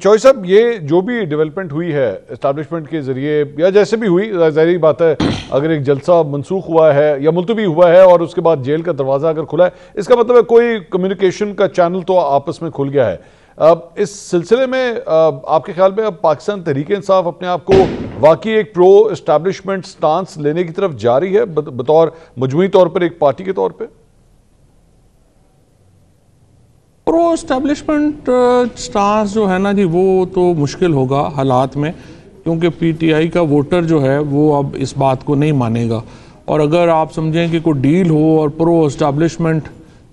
Choice साहब, ये जो भी डेवलपमेंट हुई है एस्टैब्लिशमेंट के जरिए या जैसे भी हुई, जाहिर बात है अगर एक जलसा मनसूख हुआ है या मुलतवी हुआ है और उसके बाद जेल का दरवाजा अगर खुला है, इसका मतलब है कोई कम्युनिकेशन का चैनल तो आपस में खुल गया है। अब इस सिलसिले में आपके ख्याल में अब पाकिस्तान तहरीक इंसाफ अपने आप को वाकई एक प्रो एस्टैब्लिशमेंट स्टांस लेने की तरफ जा रही है बतौर मजमूई तौर पर एक पार्टी के तौर पर? प्रो एस्टेब्लिशमेंट स्टांस जो है ना जी, वो तो मुश्किल होगा हालात में, क्योंकि पीटीआई का वोटर जो है वो अब इस बात को नहीं मानेगा। और अगर आप समझें कि कोई डील हो और प्रो एस्टेब्लिशमेंट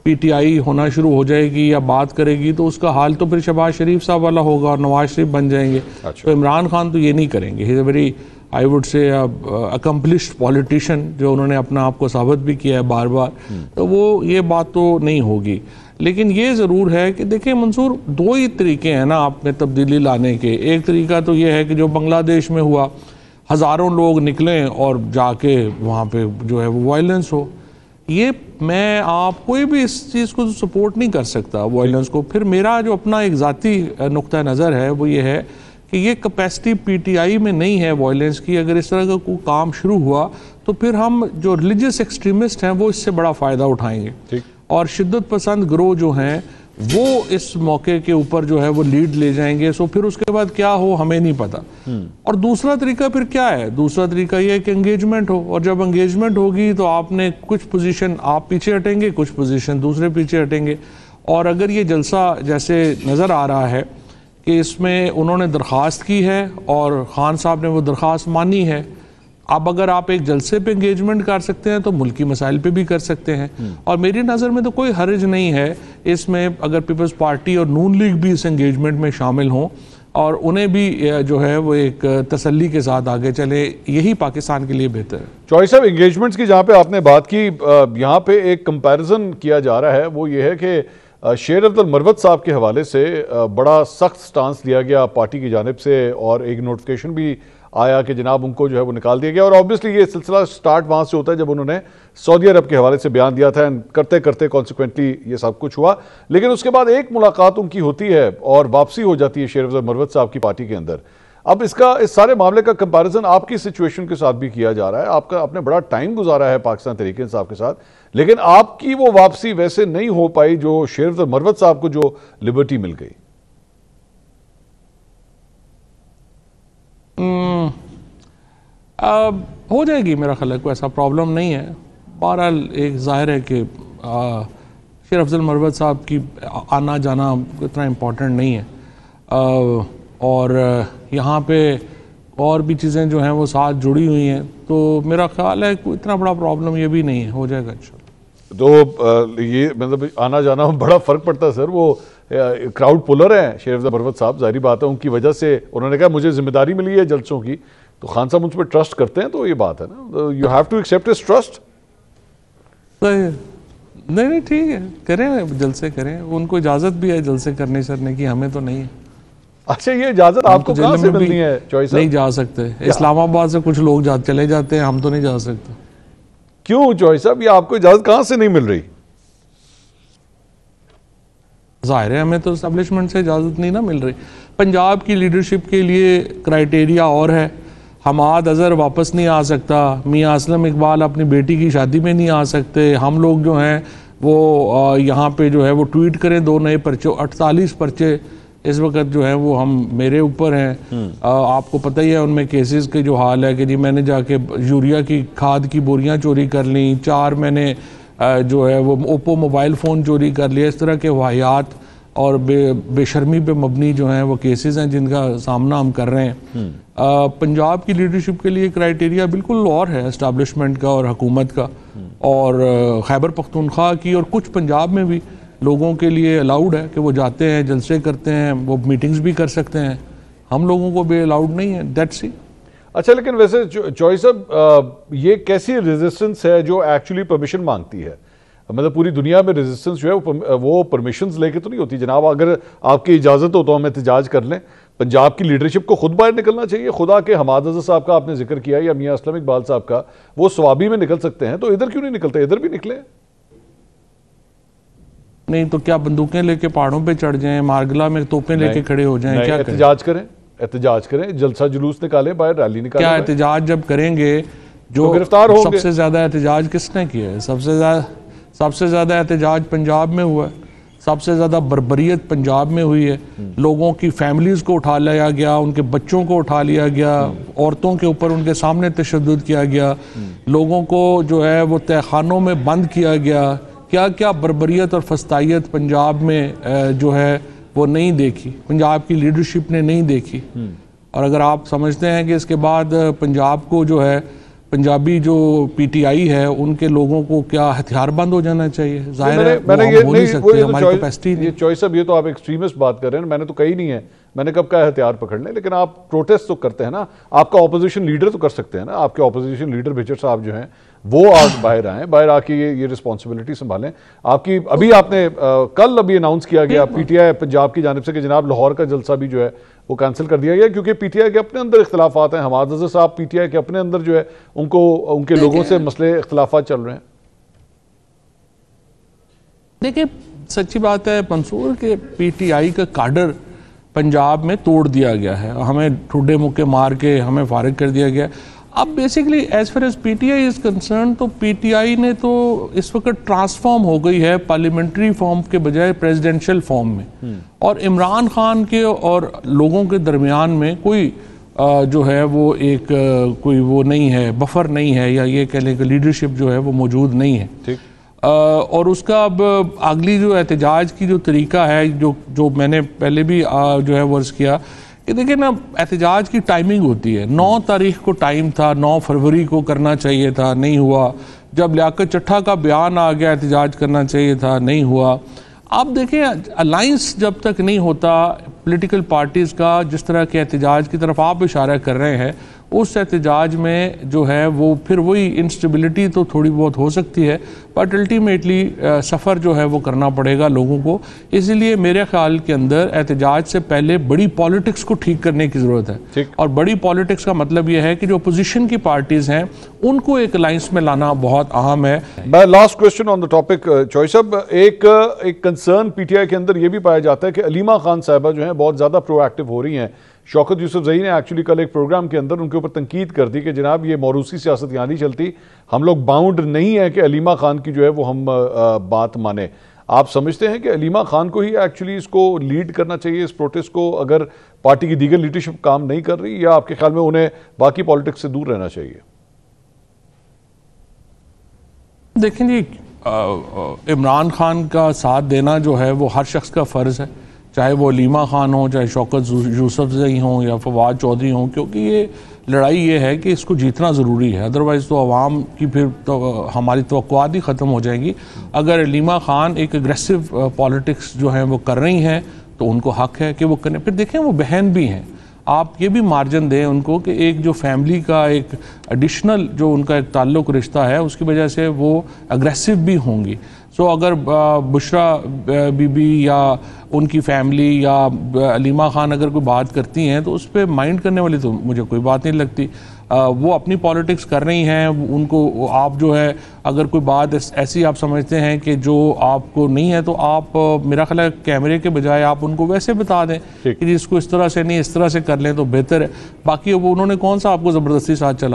पीटीआई होना शुरू हो जाएगी या बात करेगी, तो उसका हाल तो फिर शहबाज शरीफ साहब वाला होगा और नवाज शरीफ बन जाएंगे। तो इमरान खान तो ये नहीं करेंगे। He is a very, I would say, accomplished politician, जो उन्होंने अपना आप को साबित भी किया है बार बार। तो वो ये बात तो नहीं होगी। लेकिन ये ज़रूर है कि देखिए मंसूर, दो ही तरीके हैं ना आप में तब्दीली लाने के। एक तरीका तो ये है कि जो बांग्लादेश में हुआ, हज़ारों लोग निकलें और जाके वहाँ पे जो है वो वायलेंस हो। ये मैं आप कोई भी इस चीज़ को सपोर्ट नहीं कर सकता, वायलेंस को। फिर मेरा जो अपना एक ज़ाती नुक्ता नज़र है वो ये है कि ये कैपेसिटी पीटीआई में नहीं है वायलेंस की। अगर इस तरह का कोई काम शुरू हुआ तो फिर हम जो रिलीजियस एक्सट्रीमिस्ट हैं वो इससे बड़ा फ़ायदा उठाएंगे और शिद्दत पसंद ग्रोह जो हैं वो इस मौके के ऊपर जो है वो लीड ले जाएंगे। सो फिर उसके बाद क्या हो हमें नहीं पता। और दूसरा तरीका फिर क्या है? दूसरा तरीका ये है कि एंगेजमेंट हो, और जब एंगेजमेंट होगी तो आपने कुछ पोजीशन आप पीछे हटेंगे, कुछ पोजीशन दूसरे पीछे हटेंगे। और अगर ये जलसा जैसे नज़र आ रहा है कि इसमें उन्होंने दरख्वास्त की है और खान साहब ने वो दरख्वास्त मानी है, अब अगर आप एक जलसे पे एंगेजमेंट कर सकते हैं तो मुल्की मसाइल पे भी कर सकते हैं। और मेरी नज़र में तो कोई हर्ज नहीं है इसमें अगर पीपल्स पार्टी और नून लीग भी इस एंगेजमेंट में शामिल हों और उन्हें भी जो है वो एक तसल्ली के साथ आगे चले। यही पाकिस्तान के लिए बेहतर है। चॉइस ऑफ एंगेजमेंट्स की जहाँ पे आपने बात की, यहाँ पे एक कंपैरिजन किया जा रहा है, वो ये है कि शेर अब्दुल मरवत साहब के हवाले से बड़ा सख्त स्टांस लिया गया पार्टी की जानिब से और एक नोटिफिकेशन भी आया कि जनाब उनको जो है वो निकाल दिया गया। और ऑब्वियसली ये सिलसिला स्टार्ट वहाँ से होता है जब उन्होंने सऊदी अरब के हवाले से बयान दिया था, करते करते कॉन्सिक्वेंटली ये सब कुछ हुआ। लेकिन उसके बाद एक मुलाकात उनकी होती है और वापसी हो जाती है शेर अब्दुल मरवत साहब की पार्टी के अंदर। अब इस सारे मामले का कंपैरिजन आपकी सिचुएशन के साथ भी किया जा रहा है। आपने बड़ा टाइम गुजारा है पाकिस्तान तहरीक इंसाफ के साथ, लेकिन आपकी वो वापसी वैसे नहीं हो पाई जो शेर अब्दुल मरवत साहब को जो लिबर्टी मिल गई। हो जाएगी, मेरा ख्याल है कोई ऐसा प्रॉब्लम नहीं है। बहरहाल एक ज़ाहिर है कि शेर अफजल मरवत साहब की आना जाना इतना इम्पोर्टेंट नहीं है। और यहाँ पे और भी चीज़ें जो हैं वो साथ जुड़ी हुई हैं, तो मेरा ख्याल है कोई इतना बड़ा प्रॉब्लम ये भी नहीं है, हो जाएगा इंशाल्लाह। तो ये मतलब आना जाना में बड़ा फ़र्क पड़ता है सर। वो क्राउड पुलर हैं शेर अफजल मरवत साहब, जाहिर बात है उनकी वजह से उन्होंने कहा मुझे जिम्मेदारी मिली है जलसों की, तो खान साहब मुझ पर ट्रस्ट करते हैं, तो ये बात है ना, you have to accept his trust. नहीं ठीक है, करें जलसे करें, उनको इजाज़त भी है जलसे करने सरने की, हमें तो नहीं है। अच्छा, ये इजाज़त आपको कहाँ से मिलती है? चॉइस नहीं जा सकते, इस्लामाबाद से कुछ लोग चले जाते हैं, हम तो नहीं जा सकते। क्यों चॉइस साहब, ये आपको इजाज़त कहाँ से नहीं मिल रही? जाहिर है हमें तो एस्टेब्लिशमेंट से इजाज़त नहीं ना मिल रही। पंजाब की लीडरशिप के लिए क्राइटेरिया और है। हमाद अज़हर वापस नहीं आ सकता, मियाँ असलम इकबाल अपनी बेटी की शादी में नहीं आ सकते। हम लोग जो हैं वो यहाँ पे जो है वो ट्वीट करें 2 नए पर्चे, 48 पर्चे इस वक्त जो है वो हम मेरे ऊपर हैं। आपको पता ही है उनमें केसेस के जो हाल है कि जी मैंने जाके यूरिया की खाद की बोरियां चोरी कर ली, 4 मैंने जो है वो ओप्पो मोबाइल फ़ोन चोरी कर लिया। इस तरह के वाहियात और बेशर्मी पे मबनी जो हैं वो केसेस हैं जिनका सामना हम कर रहे हैं। पंजाब की लीडरशिप के लिए क्राइटेरिया बिल्कुल और है एस्टैब्लिशमेंट का और हुकूमत का, और खैबर पख्तूनख्वा की और कुछ पंजाब में भी लोगों के लिए अलाउड है कि वो जाते हैं, जलसे करते हैं, वो मीटिंग्स भी कर सकते हैं। हम लोगों को भी अलाउड नहीं है, दैट्स इट। अच्छा, लेकिन वैसे चॉइस अब ये कैसी रेजिस्टेंस है जो एक्चुअली परमिशन मांगती है? मतलब पूरी दुनिया में रेजिस्टेंस जो है वो परमिशंस लेके तो नहीं होती। जनाब अगर आपकी इजाज़त हो तो हम एहतजाज कर लें। पंजाब की लीडरशिप को खुद बाहर निकलना चाहिए। खुदा के हमाद अज़हर साहब का आपने जिक्र किया या मियाँ असलम इकबाल साहब का, वो स्वाबी में निकल सकते हैं, तो इधर क्यों नहीं निकलते? इधर भी निकले। नहीं तो क्या बंदूकें लेके पहाड़ों पे चढ़ जाएं, मारगला में तोपें लेके खड़े हो जाएं? क्या एहतजाज करें, एहतजाज करें, जलसा जुलूस निकालें, बाहर रैली निकालें। क्या एहतजाज जब करेंगे जो तो गिरफ्तार होंगे। सबसे ज्यादा एहतजाज किसने किया है? सबसे ज्यादा एहतजाज पंजाब में हुआ है, सबसे ज्यादा बर्बरियत पंजाब में हुई है। लोगों की फैमिलीज को उठा लिया गया, उनके बच्चों को उठा लिया गया, औरतों के ऊपर उनके सामने तशद्दुद किया गया, लोगों को जो है वो तहखानों में बंद किया गया। क्या क्या बर्बरियत और फस्तायत पंजाब में जो है वो नहीं देखी, पंजाब की लीडरशिप ने नहीं देखी। और अगर आप समझते हैं कि इसके बाद पंजाब को जो है, पंजाबी जो पीटीआई है उनके लोगों को क्या हथियारबंद हो जाना चाहिए? जाहिर है मैंने ये हो नहीं सकते, हमारी कैपेसिटी नहीं। ये चॉइस अब ये तो आप एक्सट्रीमिस्ट बात कर रहे हैं, मैंने तो कही नहीं है, मैंने कब कहा हथियार पकड़ लें, लेकिन आप प्रोटेस्ट तो करते हैं ना, आपका ऑपोजिशन लीडर तो कर सकते हैं ना, आपके ऑपोजिशन लीडर बिचर साहब जो हैं वो आज बाहर आए, बाहर आके ये रिस्पॉन्सिबिलिटी संभालें आपकी। अभी आपने कल अभी अनाउंस किया गया पीटीआई पंजाब की जानिब से कि जनाब लाहौर का जलसा भी जो है वो कैंसिल कर दिया गया, क्योंकि पीटीआई के अपने अंदर इख्तलाफात हैं। हमाद अज़हर साहब पीटीआई के अपने अंदर जो है उनको उनके लोगों से मसले इख्तलाफात चल रहे हैं। देखिए सच्ची बात है मंसूर के पीटीआई का काडर पंजाब में तोड़ दिया गया है, हमें ठुड्डे मुक्के मार के हमें फारिग कर दिया गया। अब basically as far as PTI is concern, तो पीटीआई ने तो इस वक्त ट्रांसफॉर्म हो गई है पार्लियामेंट्री फॉर्म के बजाय प्रेसिडेंशियल फॉर्म में, और इमरान खान के और लोगों के दरमियान में कोई जो है वो एक कोई वो नहीं है, बफर नहीं है, या ये कह लें कि लीडरशिप जो है वो मौजूद नहीं है। ठीक। और उसका अब अगली जो एहतजाज की जो तरीका है, जो मैंने पहले भी जो है वर्ज किया कि देखिए ना, एहतजाज की टाइमिंग होती है। 9 तारीख को टाइम था, 9 फरवरी को करना चाहिए था, नहीं हुआ। जब लियाकत चट्ठा का बयान आ गया एहतजाज करना चाहिए था, नहीं हुआ। अब देखिए अलाइंस जब तक नहीं होता पॉलिटिकल पार्टीज़ का, जिस तरह के एहतजाज की तरफ आप इशारा कर रहे हैं, उस एहतजाज में जो है वो फिर वही इंस्टेबिलिटी तो थोड़ी बहुत हो सकती है, बट अल्टीमेटली सफ़र जो है वो करना पड़ेगा लोगों को। इसीलिए मेरे ख्याल के अंदर एहतजाज से पहले बड़ी पॉलिटिक्स को ठीक करने की ज़रूरत है। और बड़ी पॉलिटिक्स का मतलब यह है कि जो अपोजिशन की पार्टीज़ हैं उनको एक अलाइंस में लाना बहुत अहम है। मैं last question on the topic choice साहब, एक कंसर्न पीटीआई के अंदर यह भी पाया जाता है कि अलीमा खान साहिबा जो है बहुत ज़्यादा प्रोएक्टिव हो रही हैं। शौकत यूसुफजई ने एक्चुअली कल एक प्रोग्राम के अंदर उनके ऊपर तनकीद कर दी कि जनाब ये मौरूसी सियासत यहाँ नहीं चलती, हम लोग बाउंड नहीं है कि अलीमा खान की जो है वो हम बात माने। आप समझते हैं कि अलीमा खान को ही एक्चुअली इसको लीड करना चाहिए, इस प्रोटेस्ट को, अगर पार्टी की दीगर लीडरशिप काम नहीं कर रही, या आपके ख्याल में उन्हें बाकी पॉलिटिक्स से दूर रहना चाहिए? देखें जी, इमरान खान का साथ देना जो है वो हर शख्स का फ़र्ज़ है, चाहे वो अलीमा खान हो, चाहे शौकत यूसुफजई हों या फवाद चौधरी हों, क्योंकि ये लड़ाई ये है कि इसको जीतना ज़रूरी है। अदरवाइज़ तो अवाम की फिर तो हमारी तवक्कुआत ही ख़त्म हो जाएंगी। अगर अलीमा खान एक एग्रेसिव पॉलिटिक्स जो है वो कर रही हैं तो उनको हक़ है कि वो करें। फिर देखें वो बहन भी हैं, आप ये भी मार्जिन दें उनको कि एक जो फैमिली का एक एडिशनल जो उनका एक ताल्लुक़ रिश्ता है उसकी वजह से वो अग्रेसिव भी होंगी। सो अगर बुशरा बीबी या उनकी फैमिली या अलीमा खान अगर कोई बात करती हैं तो उस पर माइंड करने वाली तो मुझे कोई बात नहीं लगती। वो अपनी पॉलिटिक्स कर रही हैं, उनको आप जो है अगर कोई बात ऐसी आप समझते हैं कि जो आपको नहीं है तो आप मेरा ख्याल है कैमरे के बजाय आप उनको वैसे बता दें कि जिसको इस तरह से नहीं इस तरह से कर लें तो बेहतर है। बाकी वो उन्होंने कौन सा आपको ज़बरदस्ती साथ चला